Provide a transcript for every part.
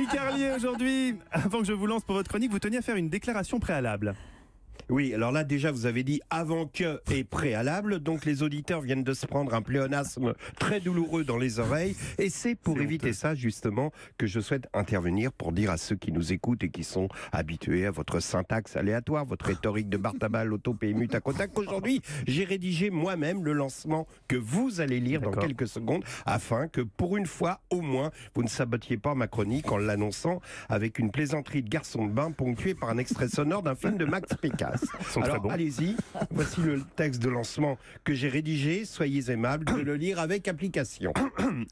Guy Carlier aujourd'hui. Avant que je vous lance pour votre chronique, vous teniez à faire une déclaration préalable. Oui, alors là déjà vous avez dit avant que et préalable, donc les auditeurs viennent de se prendre un pléonasme très douloureux dans les oreilles et c'est pour éviter ça justement que je souhaite intervenir pour dire à ceux qui nous écoutent et qui sont habitués à votre syntaxe aléatoire, votre rhétorique de Bartabal, auto PMU, tac au tac, qu'aujourd'hui j'ai rédigé moi-même le lancement que vous allez lire dans quelques secondes afin que pour une fois au moins vous ne sabotiez pas ma chronique en l'annonçant avec une plaisanterie de garçon de bain ponctuée par un extrait sonore d'un film de Max Pécasse. Alors allez-y, voici le texte de lancement que j'ai rédigé, soyez aimables de le lire avec application.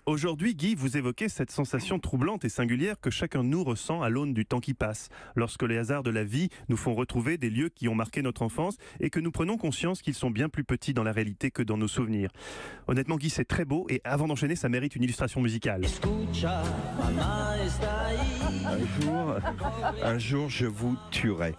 Aujourd'hui, Guy, vous évoquez cette sensation troublante et singulière que chacun de nous ressent à l'aune du temps qui passe, lorsque les hasards de la vie nous font retrouver des lieux qui ont marqué notre enfance et que nous prenons conscience qu'ils sont bien plus petits dans la réalité que dans nos souvenirs. Honnêtement, Guy, c'est très beau et avant d'enchaîner, ça mérite une illustration musicale. Un jour, je vous tuerai.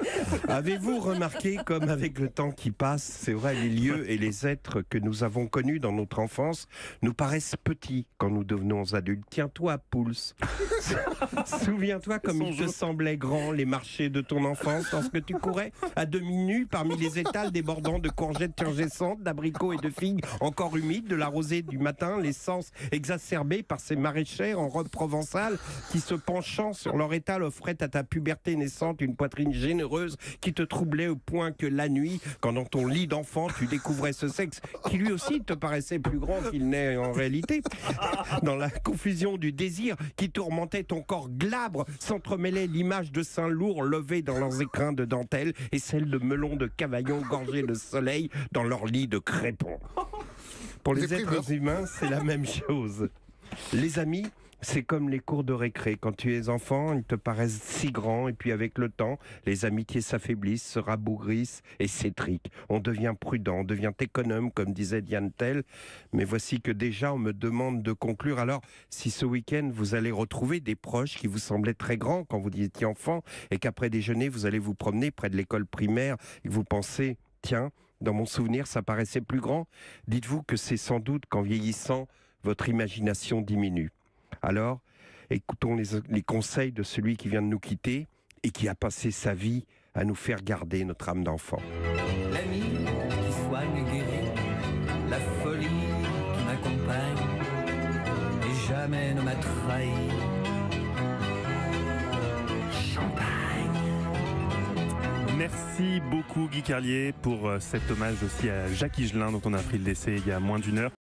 Avez-vous remarqué comme avec le temps qui passe, c'est vrai, les lieux et les êtres que nous avons connus dans notre enfance nous paraissent petits quand nous devenons adultes. Tiens-toi, Pouls. Souviens-toi comme il te semblait grand les marchés de ton enfance lorsque tu courais à demi nu parmi les étals débordant de courgettes turgescentes, d'abricots et de figues encore humides, de la rosée du matin, l'essence exacerbée par ces maraîchères en robe provençale qui se penchant sur leur étal offraient à ta puberté naissante une poitrine généreuse qui te troublait au point que la nuit, quand dans ton lit d'enfant tu découvrais ce sexe qui lui aussi te paraissait plus grand qu'il n'est en réalité, dans la confusion du désir qui tourmentait ton corps glabre, s'entremêlait l'image de seins lourds levés dans leurs écrins de dentelle et celle de melons de cavaillon gorgés de soleil dans leur lit de crépon. Pour les êtres humains, c'est la même chose. Les amis, c'est comme les cours de récré. Quand tu es enfant, ils te paraissent si grands et puis avec le temps, les amitiés s'affaiblissent, se rabougrissent et s'étriquent. On devient prudent, on devient économe, comme disait Diane Tell. Mais voici que déjà on me demande de conclure. Alors, si ce week-end vous allez retrouver des proches qui vous semblaient très grands quand vous étiez enfant et qu'après déjeuner vous allez vous promener près de l'école primaire et que vous pensez, tiens, dans mon souvenir ça paraissait plus grand, dites-vous que c'est sans doute qu'en vieillissant, votre imagination diminue. Alors, écoutons les conseils de celui qui vient de nous quitter et qui a passé sa vie à nous faire garder notre âme d'enfant. L'ami qui soigne guérit, la folie qui m'accompagne et jamais ne m'a trahi. Champagne. Merci beaucoup Guy Carlier pour cet hommage aussi à Jacques Higelin dont on a appris le décès il y a moins d'1 heure.